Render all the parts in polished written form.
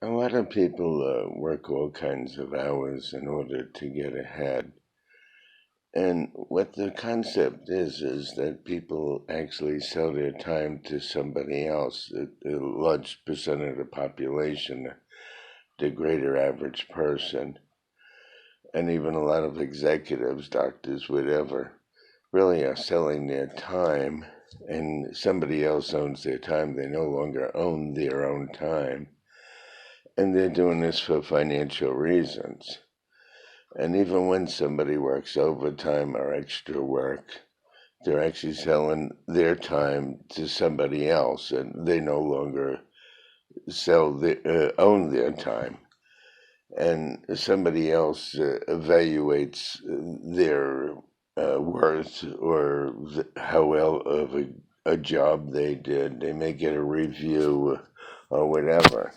A lot of people work all kinds of hours in order to get ahead. And what the concept is that people actually sell their time to somebody else. A large percent of the population, the greater average person, and even a lot of executives, doctors, whatever, really are selling their time, and somebody else owns their time. They no longer own their own time. And they're doing this for financial reasons. And even when somebody works overtime or extra work, they're actually selling their time to somebody else, and they no longer own their time. And somebody else evaluates their worth or how well of a job they did. They may get a review or whatever.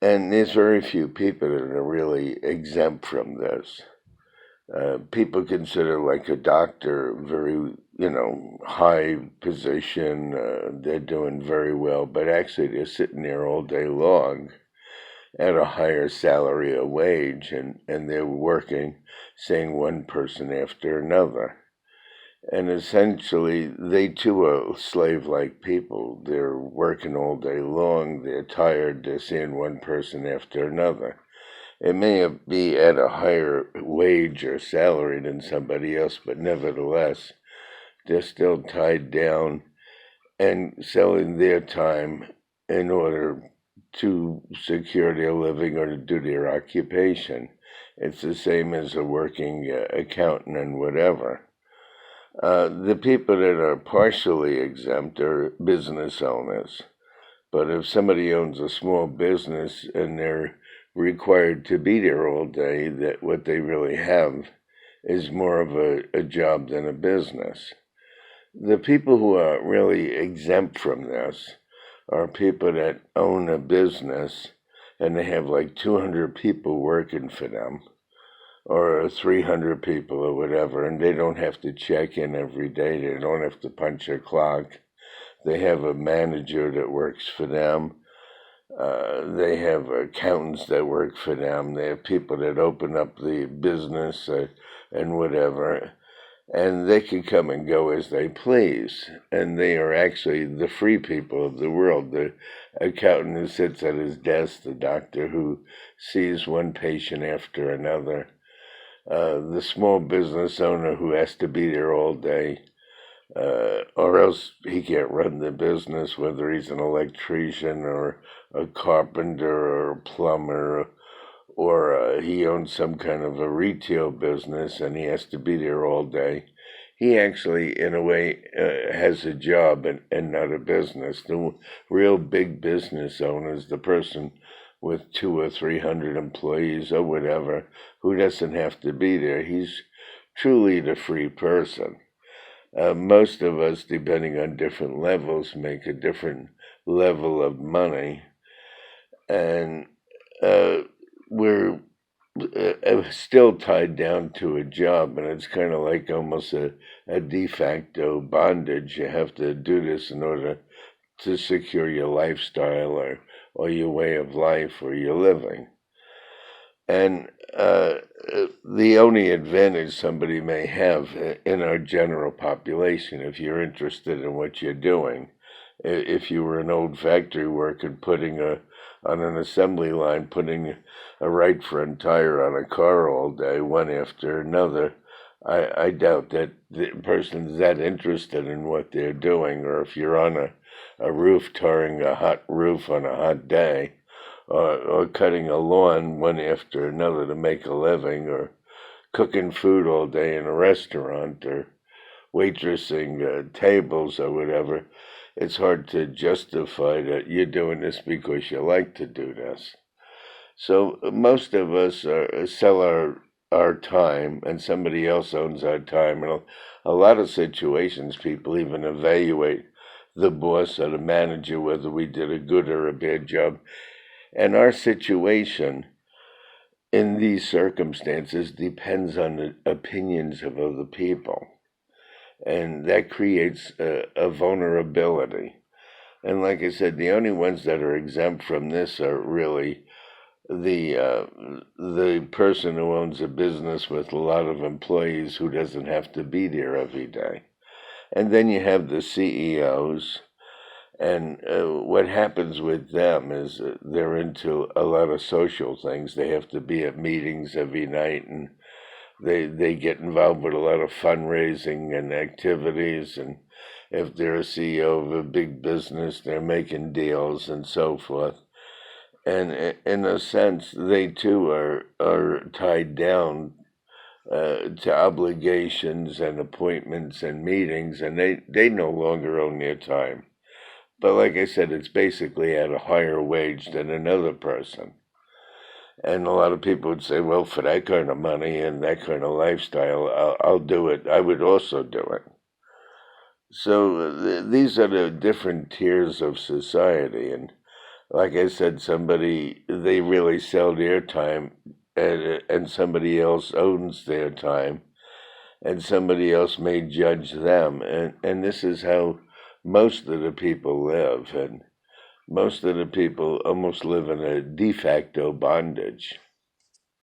And there's very few people that are really exempt from this. People consider like a doctor very, high position. They're doing very well, but actually they're sitting there all day long at a higher salary or wage, and they're working, seeing one person after another. And essentially, they too are slave-like people. They're working all day long, they're tired, they're seeing one person after another. It may be at a higher wage or salary than somebody else, but nevertheless, they're still tied down and selling their time in order to secure their living or to do their occupation. It's the same as a working accountant and whatever. The people that are partially exempt are business owners. But if somebody owns a small business and they're required to be there all day, that what they really have is more of a job than a business. The people who are really exempt from this are people that own a business and they have like 200 people working for them, or 300 people or whatever, and they don't have to check in every day. They don't have to punch a clock. They have a manager that works for them. They have accountants that work for them. They have people that open up the business and whatever. And they can come and go as they please. And they are actually the free people of the world. The accountant who sits at his desk, the doctor who sees one patient after another, the small business owner who has to be there all day, or else he can't run the business, whether he's an electrician or a carpenter or a plumber, or he owns some kind of a retail business and he has to be there all day. He actually, in a way, has a job and not a business. The real big business owner is the person with 200 or 300 employees or whatever, who doesn't have to be there. He's truly the free person. Most of us, depending on different levels, make a different level of money, and we're still tied down to a job, and it's kind of like almost a de facto bondage. You have to do this in order to secure your lifestyle or your way of life or your living. And the only advantage somebody may have in our general population, if you're interested in what you're doing, if you were an old factory worker on an assembly line, putting a right front tire on a car all day, one after another, I doubt that the person's that interested in what they're doing. Or if you're on a roof tarring a hot roof on a hot day, or cutting a lawn one after another to make a living, or cooking food all day in a restaurant, or waitressing tables or whatever, it's hard to justify that you're doing this because you like to do this. So most of us sell our time, and somebody else owns our time. And a lot of situations, people even evaluate the boss or the manager whether we did a good or a bad job. And our situation in these circumstances depends on the opinions of other people. And that creates a vulnerability. And like I said, the only ones that are exempt from this are really the person who owns a business with a lot of employees who doesn't have to be there every day. And then you have the CEOs, and what happens with them is they're into a lot of social things. They have to be at meetings every night, and they get involved with a lot of fundraising and activities. And if they're a CEO of a big business, they're making deals and so forth. And in a sense, they too are tied down to obligations and appointments and meetings, and they no longer own their time. But like I said, it's basically at a higher wage than another person. And a lot of people would say, well, for that kind of money and that kind of lifestyle, I'll do it. I would also do it. So these are the different tiers of society. And like I said, they really sell their time, and somebody else owns their time, and somebody else may judge them. And this is how most of the people live. And most of the people almost live in a de facto bondage.